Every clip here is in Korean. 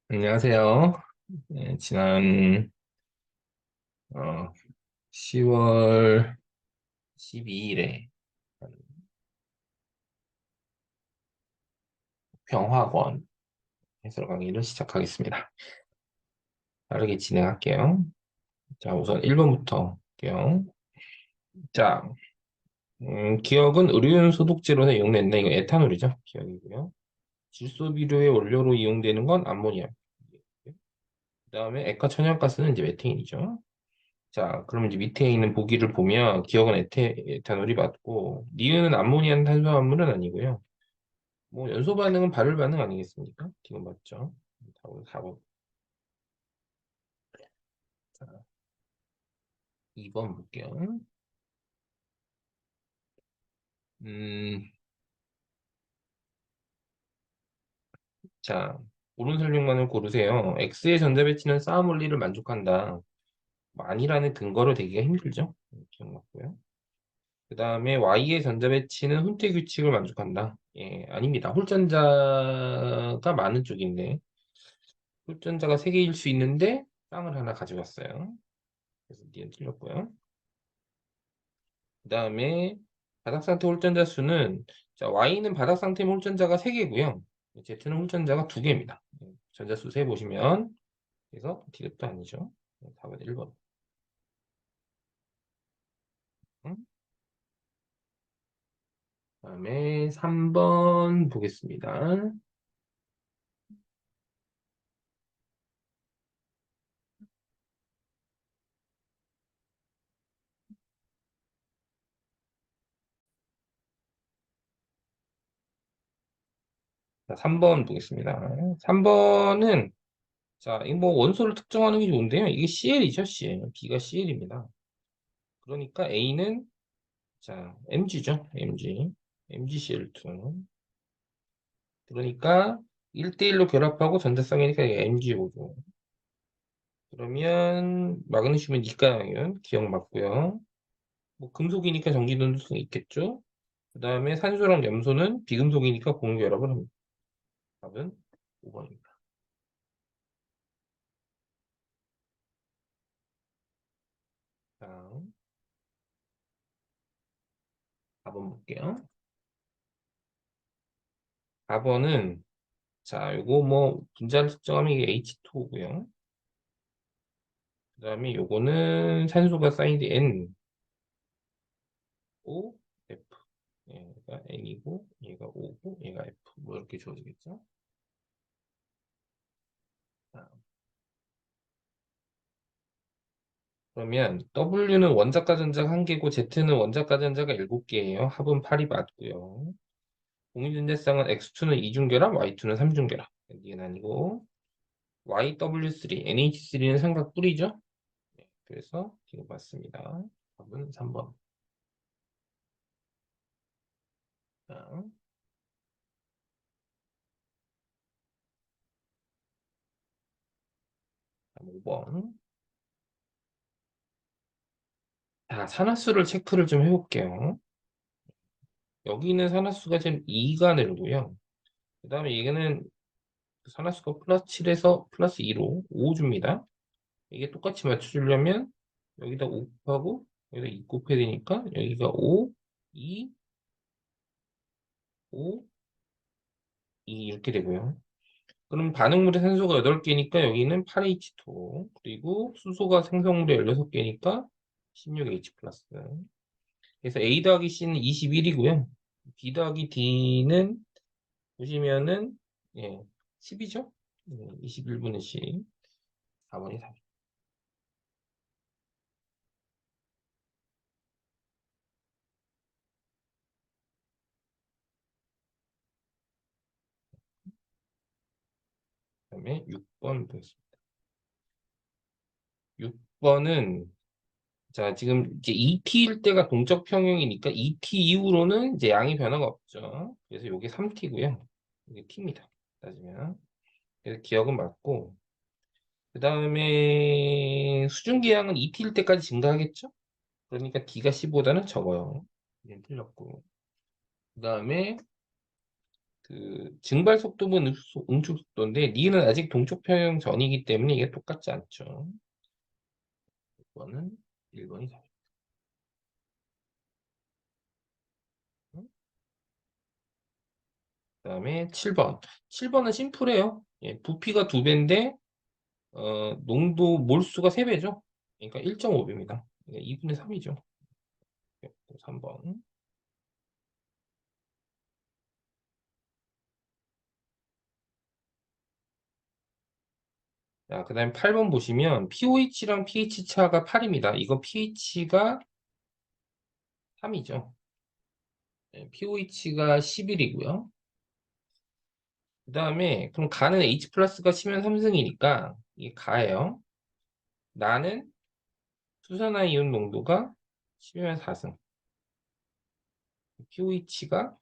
안녕하세요. 네, 지난 10월 12일에 평화권 해설 강의를 시작하겠습니다. 빠르게 진행할게요. 자, 우선 1번부터 할게요. 자, 기억은 의료용 소독제로 이용된다. 이거 에탄올이죠. 기억이고요. 질소비료의 원료로 이용되는 건 암모니아. 그다음에 액화 천연가스는 이제 메테인이죠. 자, 그러면 이제 밑에 있는 보기를 보면 기억은 에탄올이 맞고 니은은 암모니아 탄수화물은 아니고요. 뭐 연소 반응은 발열 반응 아니겠습니까? 지금 맞죠? 답은 4번. 자, 2번 볼게요. 음, 자, 옳은 설명만을 고르세요. X의 전자배치는 싸움 원리를 만족한다. 뭐 아니라는 근거로 되기가 힘들죠? 기억났고요. 그 다음에 Y의 전자배치는 훈태 규칙을 만족한다. 예, 아닙니다. 홀전자가 많은 쪽인데 홀전자가 3개일 수 있는데 쌍을 하나 가져갔어요. 그래서 D는 틀렸고요. 그 다음에 바닥 상태 홀전자 수는 자, Y는 바닥 상태 홀전자가 3개고요. Z는 홀전자가 2개입니다. 전자수 세 보시면 그래서 D급도 아니죠. 답은 1번. 그다음에 3번 보겠습니다. 자, 3번 보겠습니다. 3번은 자, 이 뭐 원소를 특정하는 게 좋은데요. 이게 CL이죠, CL. B가 CL입니다. 그러니까 A는 자, MG죠. MG. MgCl2. 그러니까 1대1로 결합하고 전자쌍이니까 이게 MgO죠. 그러면 마그네슘은 니가연 기억 맞고요. 뭐 금속이니까 전기전도성이 있겠죠. 그 다음에 산소랑 염소는 비금속이니까 공유결합을 합니다. 답은 5번입니다. 다음 4번 볼게요. 4번은 자, 요거 뭐 분자를 특정하면 이게 H2고요. 그 다음에 요거는 산소가 사이드 N, O, F. 얘가 N이고 얘가 O고 얘가 F. 뭐 이렇게 주어지겠죠. 자, 그러면 W는 원자가 전자가 1개고 Z는 원자가 전자가 7개예요. 합은 8이 맞고요. 공유전자쌍은 X2는 이중결합, Y2는 삼중결합. 이게 아니고 YW3, NH3는 삼각뿔이죠. 네, 그래서 이거 맞습니다. 답은 3번. 자, 5번. 자, 산화수를 체크를 좀 해볼게요. 여기 있는 산화수가 지금 2가 늘고요. 그 다음에 이거는 산화수가 플러스 7에서 플러스 2로 5 줍니다. 이게 똑같이 맞춰주려면 여기다 5 곱하고 여기다 2 곱해야 되니까 여기가 5, 2, 5, 2 이렇게 되고요. 그럼 반응물의 산소가 8개니까 여기는 8H2 그리고 수소가 생성물에 16개니까 16H 플러스. 그래서 A 더하기 C는 21이고요. B 더하기 D는 보시면은 예, 10이죠? 21분의 10. 4번이 답. 그다음에 6번 보겠습니다. 6번은 자, 지금 이제 ET일 때가 동적 평형이니까 ET 이후로는 이제 양의 변화가 없죠. 그래서 이게 3T고요. 이게 T입니다. 따지면. 그래서 기억은 맞고 그 다음에 수증기량은 ET일 때까지 증가하겠죠? 그러니까 D가 C보다는 적어요. 이게 틀렸고 그 다음에 그 증발 속도분 응축 속도인데 니는 아직 동쪽 평형 전이기 때문에 이게 똑같지 않죠. 이거는 1번이 답. 그다음에 7번. 7번은 심플해요. 예, 부피가 2배인데 농도 몰수가 3배죠. 그러니까 1.5배입니다. 2분의 3이죠. 3번. 자, 그다음에 8번 보시면 pOH랑 pH 차가 8입니다. 이거 pH가 3이죠. pOH가 11이고요. 그다음에 그럼 가는 H 플러스가 치면 3승이니까 이게 가예요. 나는 수산화이온 농도가 10이면 4승. pOH가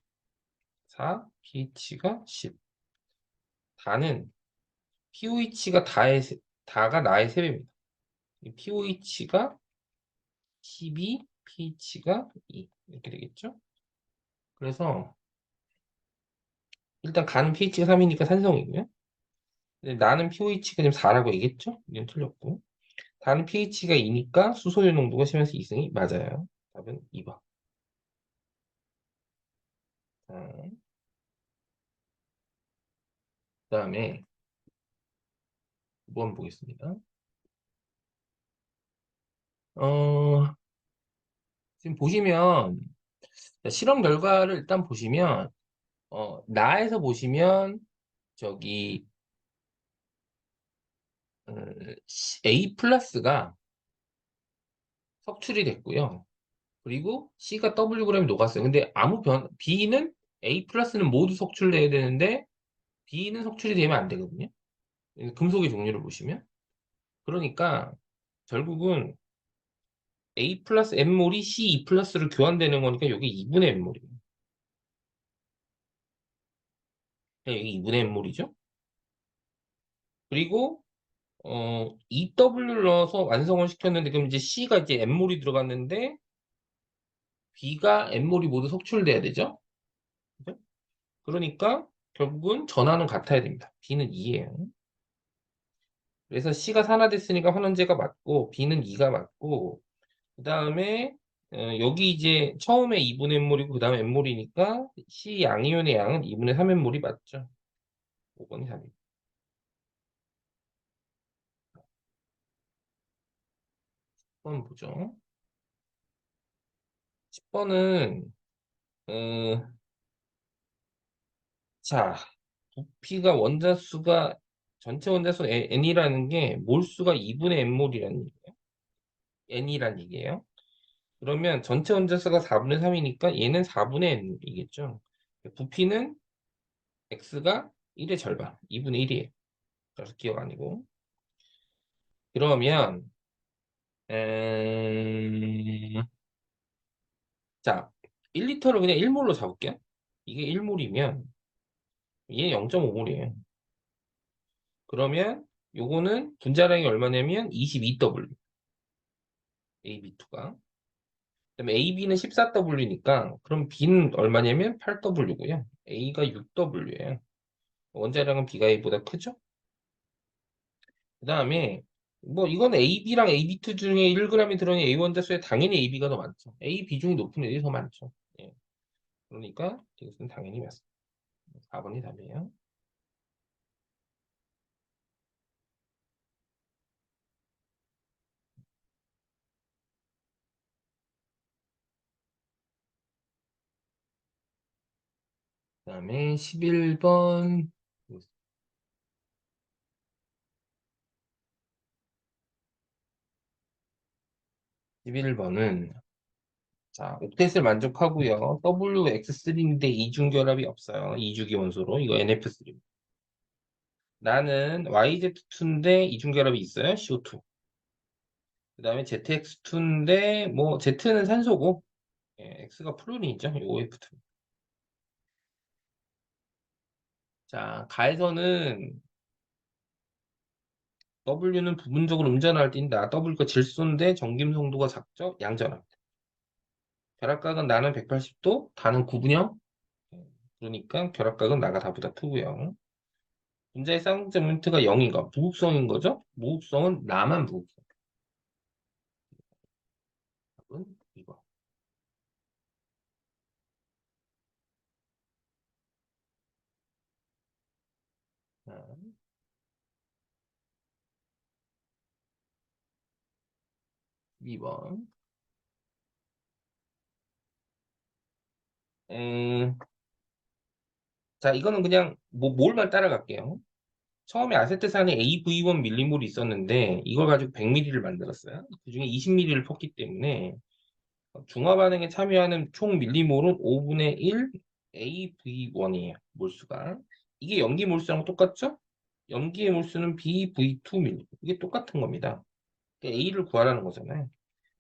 4, pH가 10. 다는 pOH가 다가 나의 3배입니다. pOH가 12, pH가 2 이렇게 되겠죠? 그래서 일단 가는 pH가 3이니까 산성이고요. 근데 나는 pOH가 지금 4라고 얘기했죠? 이건 틀렸고. 다는 pH가 2니까 수소유 농도가 심해서 2승이 맞아요. 답은 2번. 그다음에 5번 보겠습니다. 어, 지금 보시면 실험 결과를 일단 보시면 나에서 보시면 저기 어, A 플러스가 석출이 됐고요. 그리고 C가 Wg이 녹았어요. 근데 B는 A 플러스는 모두 석출돼야 되는데 B는 석출이 되면 안 되거든요. 금속의 종류를 보시면. 그러니까 결국은 A 플러스 N몰이 C2 플러스로 교환되는 거니까 여기 2분의 N몰이에요. 여기 2분의 N몰이죠. 그리고 EW를 넣어서 완성을 시켰는데 그럼 이제 C가 이제 N몰이 들어갔는데 B가 N몰이 모두 석출돼야 되죠. 그죠? 그러니까 결국은 전하는 같아야 됩니다. B는 2예요. 그래서 C가 산화됐으니까 환원제가 맞고 B는 2가 맞고 그 다음에 여기 이제 처음에 2분의 N몰이고 그 다음에 N몰이니까 C 양이온의 양은 2분의 3 N몰이 맞죠. 5번이 답입니다. 10번 보죠. 10번은 자, 부피가 원자수가 전체 원자수 n이라는 게 몰수가 2분의 n몰이라는 얘기예요. n이란 얘기예요. 그러면 전체 원자수가 4분의 3이니까 얘는 4분의 n이겠죠. 부피는 x가 1의 절반, 2분의 1이에요. 그래서 기억 아니고. 그러면 자, 1리터를 그냥 1몰로 잡을게요. 이게 1몰이면 얘 0.5몰이에요. 그러면 요거는 분자량이 얼마냐면 22W, AB2가. 그다음에 AB는 14W니까 그럼 B는 얼마냐면 8W고요. A가 6W예요. 원자량은 B가 A보다 크죠? 그다음에 뭐 이건 AB랑 AB2 중에 1g이 들어있는 A 원자수에 당연히 AB가 더 많죠. A 비중이 높은 애들이 더 많죠. 예. 그러니까 이것은 당연히 맞습니다. 4번이 답이에요. 그다음에 11번 11번은 자, 옥텟을 만족하고요. WX3인데 이중결합이 없어요. 이주기 원소로. 이거 NF3. 나는 YZ2인데 이중결합이 있어요. CO2. 그 다음에 ZX2인데 뭐 Z는 산소고 X가 플루린이죠. OF2. 자, 가에서는 W는 부분적으로 음전할 뛴다. W가 질소인데 전김성도가 작죠. 양전합니다. 결합각은 나는 180도, 다는 9분형. 그러니까 결합각은 나가 다보다 크고요. 분자의 쌍극점 모멘트가 0인가? 무극성인 거죠? 무극성은 나만 무극성. 답은 2번. 자, 2번. 자, 이거는 그냥 몰만 따라갈게요. 처음에 아세트산에 AV1 밀리몰이 있었는데 이걸 가지고 100ml를 만들었어요. 그중에 20ml를 폈기 때문에 중화 반응에 참여하는 총 밀리몰은 5분의 1 AV1이에요. 몰수가. 이게 염기 몰수랑 똑같죠? 염기의 몰수는 BV2 밀리. 이게 똑같은 겁니다. 그러니까 A를 구하라는 거잖아요.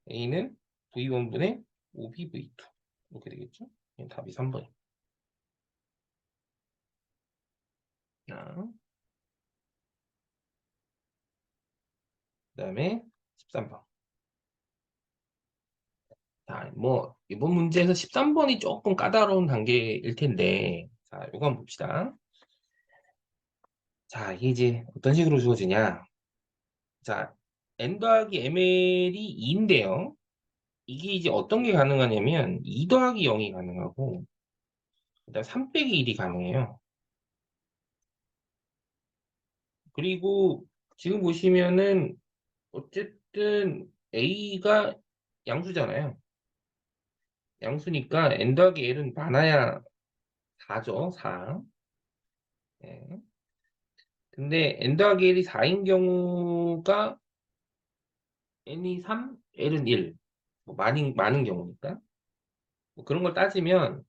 A는 V1분의 5BV2. 이렇게 되겠죠? 답이 3번입니다. 그다음에 13번. 자, 뭐 이번 문제에서 13번이 조금 까다로운 단계일 텐데, 자, 이거 한번 봅시다. 자, 이게 이제 어떤 식으로 주어지냐? 자, n 더하기 ml이 2인데요. 이게 이제 어떤 게 가능하냐면 2 더하기 0이 가능하고, 그다음 3 빼기 1이 가능해요. 그리고 지금 보시면은 어쨌든 a가 양수잖아요. 양수니까 n 더하기 l은 많아야 4죠, 4. 네. 근데 n 더하기 1이 4인 경우가 n이 3, l은 1. 뭐 많은 경우니까. 뭐 그런 걸 따지면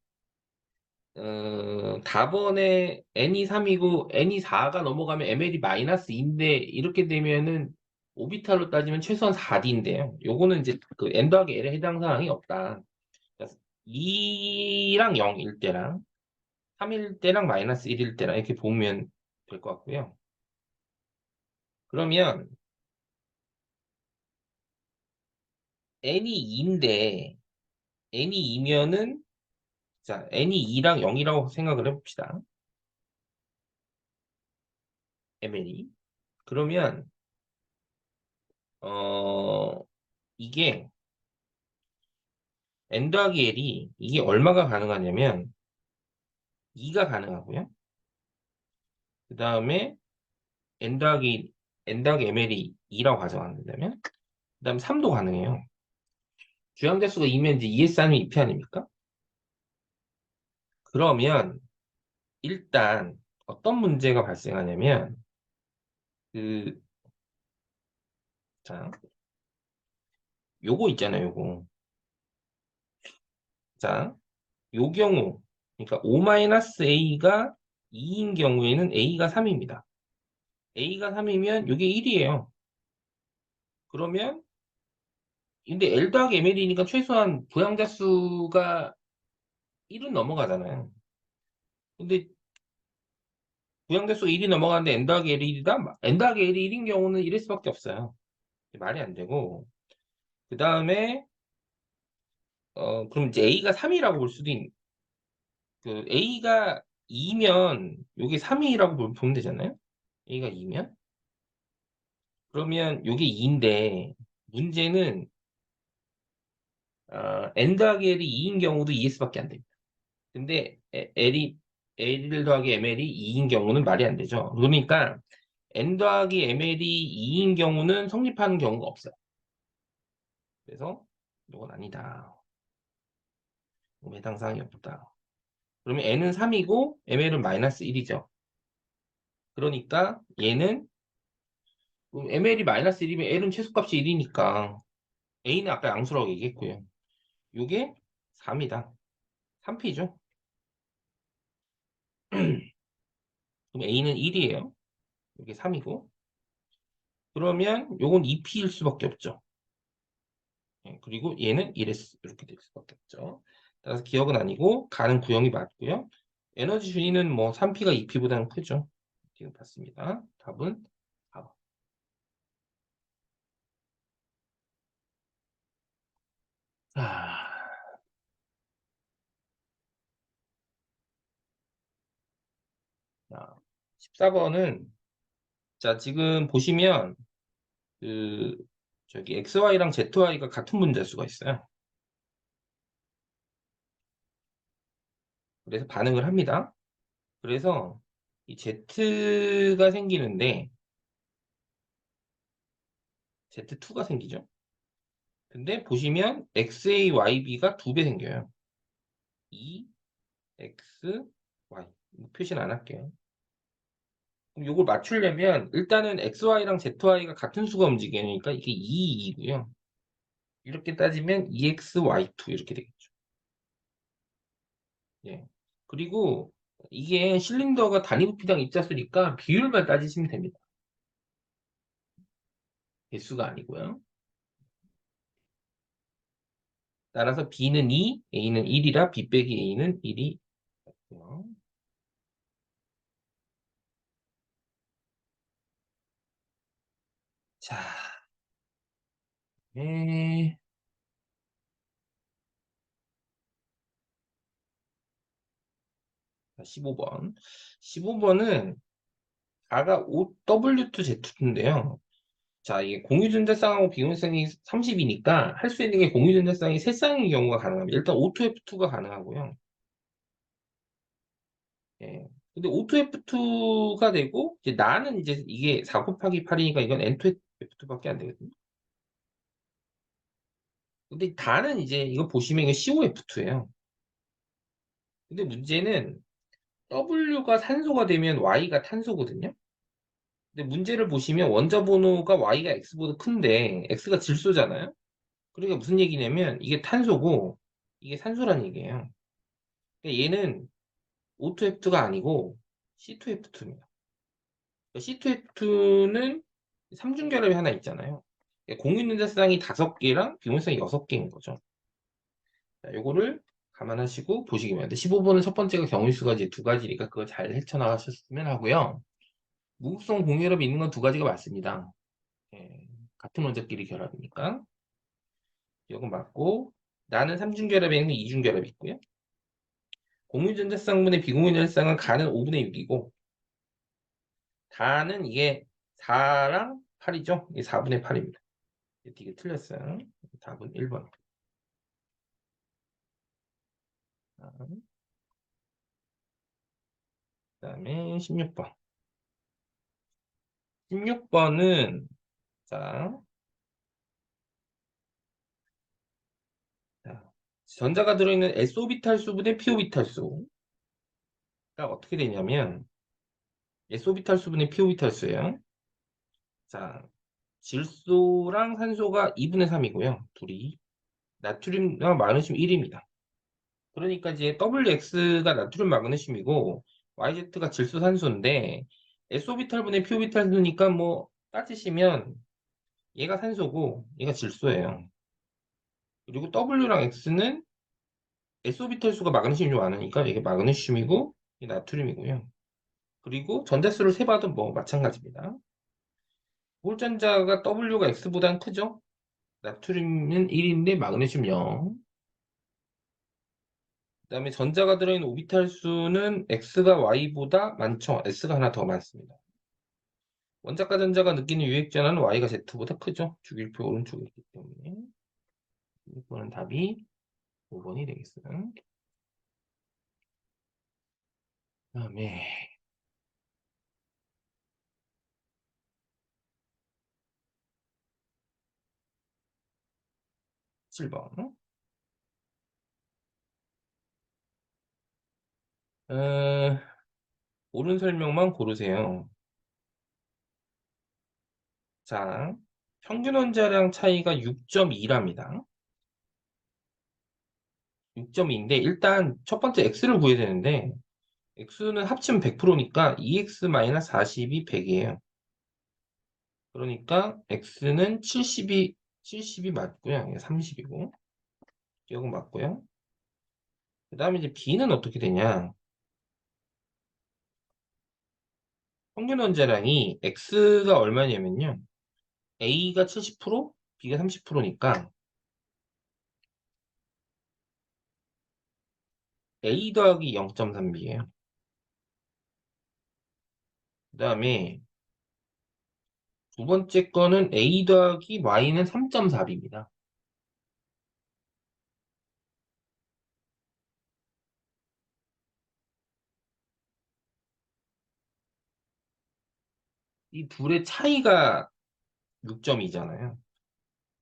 답원에 n이 3이고 n이 4가 넘어가면 ml이 마이너스 2인데 이렇게 되면은 오비탈로 따지면 최소한 4D인데요. 요거는 이제 그 n 더하기 l에 해당 사항이 없다. 2랑 0일 때랑 3일 때랑 마이너스 1일 때랑 이렇게 보면 될 것 같고요. 그러면 n이 2인데 n이 2면은 자, n이 2랑 0이라고 생각을 해봅시다. ml이. 그러면 어 이게 n 더하기 l이 이게 얼마가 가능하냐면 2가 가능하고요. 그 다음에 n 더하기 ml이 2라고 가정한다면 그 다음에 3도 가능해요. 주양대수가 2면 이제 2의 쌍이 2피 아닙니까? 그러면 일단 어떤 문제가 발생하냐면 그 자, 요거 있잖아요, 요거. 자, 요 경우 그러니까 O-A가 2인 경우에는 A가 3입니다. A가 3이면 이게 1이에요. 그러면 근데 L 더하기 ML이니까 최소한 부양자 수가 1은 넘어가잖아요. 근데 부양자 수가 1이 넘어가는데 N 더하기 L이 1이다? N 더하기 L이 1인 경우는 이럴 수밖에 없어요. 말이 안 되고 그 다음에 그럼 이제 A가 3이라고 볼 수도 그 A가 2면 이게 3이라고 보면 되잖아요. A가 2면 그러면 이게 2인데 문제는 n 더하기 l이 2인 경우도 ES밖에 안 됩니다. 근데 L 더하기 ML이 2인 경우는 말이 안 되죠. 그러니까 n 더하기 ML이 2인 경우는 성립하는 경우가 없어요. 그래서 이건 아니다. 해당 사항이 없다. 그러면 n은 3이고 ML은 마이너스 1이죠. 그러니까 얘는 ML이 마이너스 1이면 L은 최소값이 1이니까 A는 아까 양수라고 얘기했고요. 이게 3이다. 3P죠. 그럼 A는 1이에요. 이게 3이고. 그러면 요건 2P일 수밖에 없죠. 그리고 얘는 1S 이렇게 될 수밖에 없죠. 따라서 기억은 아니고 가는 구형이 맞고요. 에너지 준위는 뭐 3P가 2P보다는 크죠. 지금 봤습니다. 답은 4번. 아, 자, 14번은, 자, 지금 보시면, 그, 저기, XY랑 ZY가 같은 분자수가 있어요. 그래서 반응을 합니다. 그래서, 이 Z가 생기는데, Z2가 생기죠. 근데 보시면, XAYB가 2배 생겨요. 2, X, Y. 표시는 안 할게요. 그럼 요걸 맞추려면, 일단은 XY랑 ZY가 같은 수가 움직이니까 이게 2, 2고요. 이렇게 따지면 EXY2 이렇게 되겠죠. 예. 그리고 이게 실린더가 단위 부피당 입자수니까 비율만 따지시면 됩니다. 개수가 아니고요. 따라서 B는 2, A는 1이라 B 빼기 A는 1이 맞고요. 자, 네. 15번. 15번은 R가 OW2Z2인데요. 자, 이게 공유전자쌍하고 비공유성이 30이니까 할 수 있는 게 공유전자쌍이 3쌍인 경우가 가능합니다. 일단 O2F2가 가능하고요. 예. 근데 O2F2가 되고, 이제 나는 이제 이게 4 곱하기 8이니까 이건 N2F2밖에 안 되거든요. 근데 다는 이제 이거 보시면 이거 COF2예요. 근데 문제는 W가 산소가 되면 Y가 탄소거든요. 근데 문제를 보시면 원자 번호가 Y가 X보다 큰데 X가 질소잖아요. 그러니까 무슨 얘기냐면 이게 탄소고 이게 산소란 얘기예요. 그러니까 얘는 O2F2가 아니고 C2F2입니다. C2F2는 삼중결합이 하나 있잖아요. 공유전자쌍이 5개랑 비공유성이 6개인 거죠. 자, 요거를 감안하시고 보시기 바랍니다. 15번은 첫 번째가 경우수가 이제 두 가지니까 그거 잘 헤쳐나가셨으면 하고요. 무극성 공유결합이 있는 건 두 가지가 맞습니다. 예, 같은 원자끼리 결합이니까. 이건 맞고, 나는 삼중결합에 있는 이중결합이 있고요. 공유전자쌍분의 비공유전자쌍은 가는 5분의 6이고, 다는 이게 4랑 8이죠? 이게 4분의 8입니다. 이게 틀렸어요. 답은 1번. 그다음에 16번. 16번은 자, 자, 전자가 들어있는 S오비탈 수분의 P오비탈 수가 어떻게 되냐면 S오비탈 수분의 P오비탈 수예요. 자, 질소랑 산소가 2분의 3이고요. 둘이 나트륨과 마그네슘 1입니다. 그러니까 이제 WX가 나트륨 마그네슘이고 YZ가 질소 산소인데 S오비탈분의 P오비탈 수니까 뭐 따지시면 얘가 산소고 얘가 질소예요. 그리고 W랑 X는 S오비탈 수가 마그네슘이 좀 많으니까 이게 마그네슘이고 이게 나트륨이고요. 그리고 전자수를 세봐도 뭐 마찬가지입니다. 홀전자가 W가 X보다는 크죠? 나트륨은 1인데 마그네슘 0. 그다음에 전자가 들어있는 오비탈 수는 X가 Y보다 많죠? S가 하나 더 많습니다. 원자과 전자가 느끼는 유액 전하는 Y가 Z보다 크죠? 주기율표 오른쪽에 있기 때문에. 이거는 답이 5번이 되겠어요. 그다음에 7번. 어, 옳은 설명만 고르세요. 자, 평균 원자량 차이가 6.2랍니다. 6.2인데 일단 첫 번째 x를 구해야 되는데 x는 합치면 100%니까 2x-40이 100이에요. 그러니까 x는 70이 맞고요. 30이고. 이건 맞고요. 그 다음에 이제 b는 어떻게 되냐? 평균 원자량이 x가 얼마냐면요. a가 70%, b가 30%니까 a 더하기 0.3b예요. 그 다음에 두 번째 거는 a 더하기 y는 3.4b입니다. 이 둘의 차이가 6.2잖아요.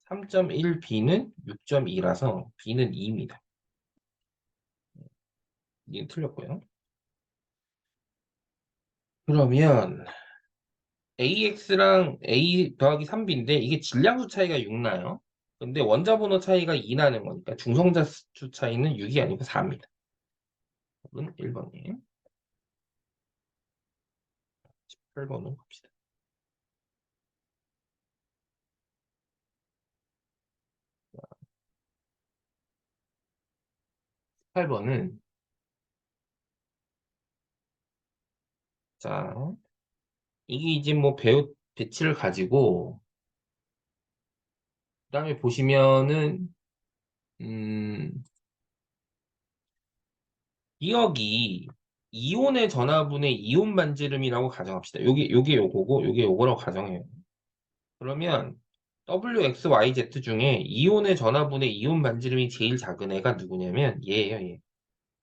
3.1b는 6.2라서 b는 2입니다. 이게 틀렸고요. 그러면 AX랑 A 더하기 3B인데 이게 질량수 차이가 6 나요. 근데 원자번호 차이가 2 나는 거니까 중성자 수 차이는 6이 아니고 4입니다. 답은 1번이에요. 18번으로 갑시다. 8번은 자 이게 이제 뭐 배우 배치를 가지고 그다음에 보시면은 음 기억이 이온의 전화분의 이온 반지름이라고 가정합시다. 요게 요거고 요게 요거라고 가정해요. 그러면 WXYZ 중에 이온의 전화분의 이온 반지름이 제일 작은 애가 누구냐면 얘예요, 얘.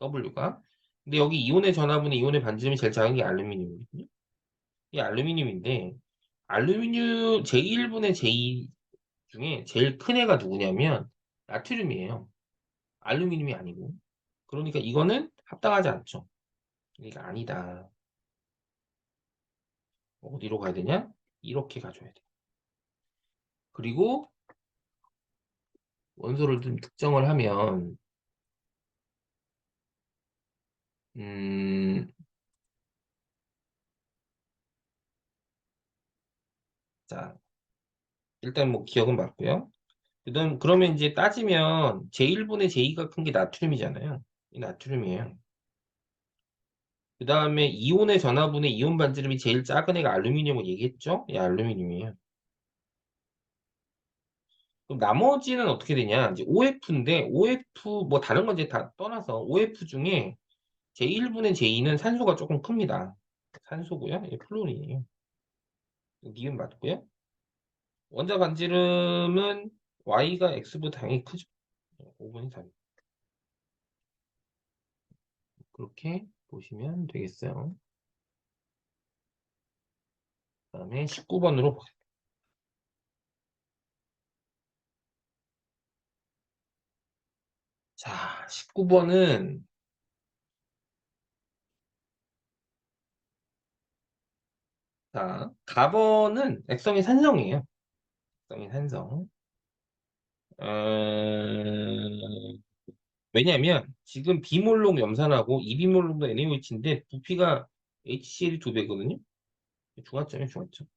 W가. 근데 여기 이온의 전화분의 이온의 반지름이 제일 작은 게 알루미늄이거든요. 이 알루미늄인데 알루미늄 제1분의 제2 중에 제일 큰 애가 누구냐면 나트륨이에요. 알루미늄이 아니고. 그러니까 이거는 합당하지 않죠. 그러니까 아니다. 어디로 가야 되냐? 이렇게 가줘야 돼. 그리고 원소를 좀 특정을 하면 음, 자, 일단 뭐 기억은 맞고요. 그러면 이제 따지면 제1분의 제2가 큰 게 나트륨이잖아요. 이 나트륨이에요. 그 다음에 이온의 전화분의 이온 반지름이 제일 작은 애가 알루미늄을 얘기했죠? 이 알루미늄이에요. 그럼 나머지는 어떻게 되냐? 이제 OF인데 OF 뭐 다른 건 이제 다 떠나서 OF 중에 제1분의 제2는 산소가 조금 큽니다. 산소고요. 이 플루린이에요. 니은 맞고요. 원자 반지름은 Y가 X보다 당연히 크죠. 5분의 3. 그렇게 보시면 되겠어요. 그다음에 19번으로 보세요. 자, 19번은 자, 가번은 액성이 산성이에요. 액성이 산성. 왜냐면 지금 비몰록 염산하고 이비몰록도 NaOH인데 부피가 HCl이 2배거든요. 중화점이 중화점.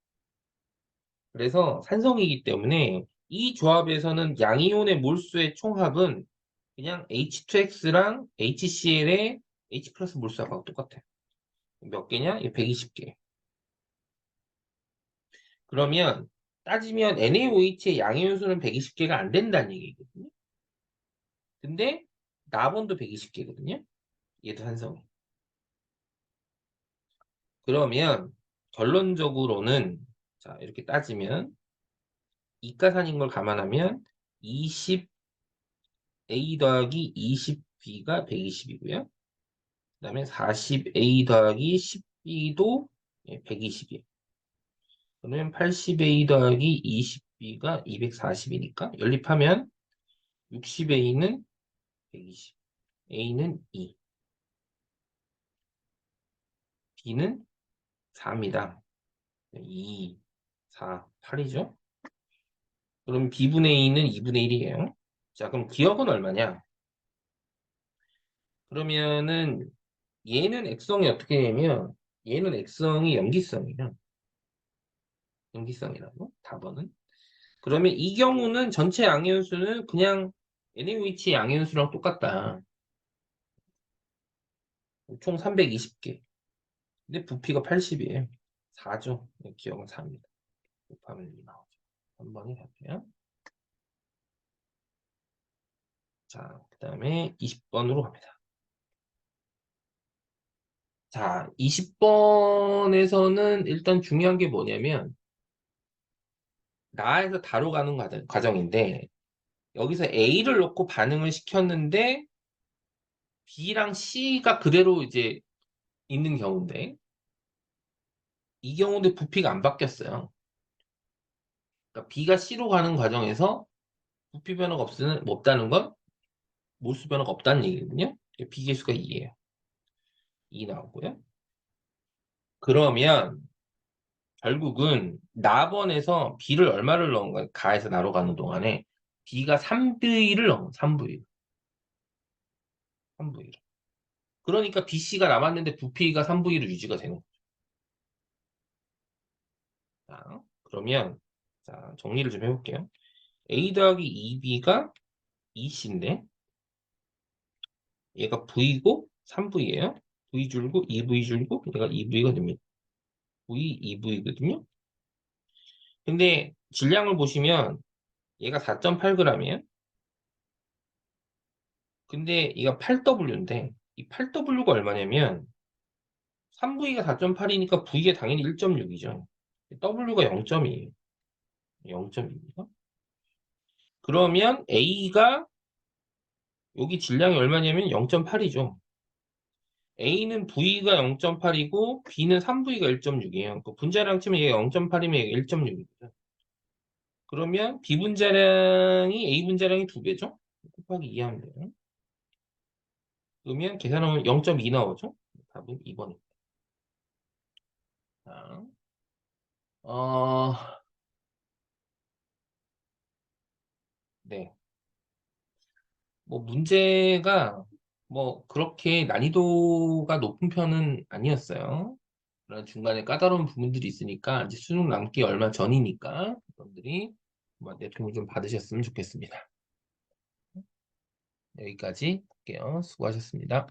그래서 산성이기 때문에 이 조합에서는 양이온의 몰수의 총합은 그냥 H2X랑 HCl의 H 플러스 몰수하고 똑같아요. 몇 개냐? 120개. 그러면 따지면 NaOH의 양이온수는 120개가 안 된다는 얘기거든요. 근데 나본도 120개거든요. 얘도 산성이. 그러면 결론적으로는 자 이렇게 따지면 이가산인 걸 감안하면 20A 더하기 20B가 120이고요. 그다음에 40A 더하기 10B도 120이에요. 그러면 80A 더하기 20B가 240이니까 연립하면 60A는 120, A는 2, B는 4입니다. 2, 4, 8이죠. 그럼 B분의 A는 2분의 1이에요. 자, 그럼 기억은 얼마냐? 그러면은 얘는 액성이 어떻게 되냐면 얘는 액성이 염기성이야. 염기성이라고 답번은. 그러면 이 경우는 전체 양이온수는 그냥 NaOH 양이온수랑 똑같다. 총 320개. 근데 부피가 80이에요. 4죠. 기억은 4입니다. 곱하면 2 나오죠. 한 번이 답이에요. 자, 그 다음에 20번으로 갑니다. 자, 20번에서는 일단 중요한 게 뭐냐면, 나에서 다로 가는 과정인데, 여기서 A를 넣고 반응을 시켰는데, B랑 C가 그대로 이제 있는 경우인데, 이 경우인데 부피가 안 바뀌었어요. 그러니까 B가 C로 가는 과정에서 부피 변화가 없다는 건 몰수 변화가 없다는 얘기거든요. 비계수가 2예요. 2 나오고요. 그러면 결국은 나번에서 B를 얼마를 넣은 거야? 가에서 나로 가는 동안에 B가 3V를 넣은 거야. 3V. 3V. 그러니까 BC가 남았는데 부피가 3V로 유지가 되는 거죠. 자, 그러면 자, 정리를 좀 해볼게요. A 더하기 2B가 2C인데 얘가 V고 3V예요. V 줄고 2V 줄고 얘가 2V가 됩니다. V, 2V거든요. 근데 질량을 보시면 얘가 4.8g이에요. 근데 얘가 8W인데 이 8W가 얼마냐면 3V가 4.8이니까 V가 당연히 1.6이죠. W가 0.2예요. 0.2입니다. 그러면 A가 여기 질량이 얼마냐면 0.8이죠. A는 V가 0.8이고 B는 3V가 1.6이에요. 그 분자량 치면 얘가 0.8이면 얘가 1.6이죠. 그러면 B 분자량이 A 분자량이 2배죠? 곱하기 2 하면 돼요. 그러면 계산하면 0.2 나오죠? 답은 2번입니다. 자, 어, 네. 뭐 문제가 뭐 그렇게 난이도가 높은 편은 아니었어요. 그런 중간에 까다로운 부분들이 있으니까 이제 수능 남기 얼마 전이니까 여러분들이 뭐 내통을 좀 받으셨으면 좋겠습니다. 여기까지 할게요. 수고하셨습니다.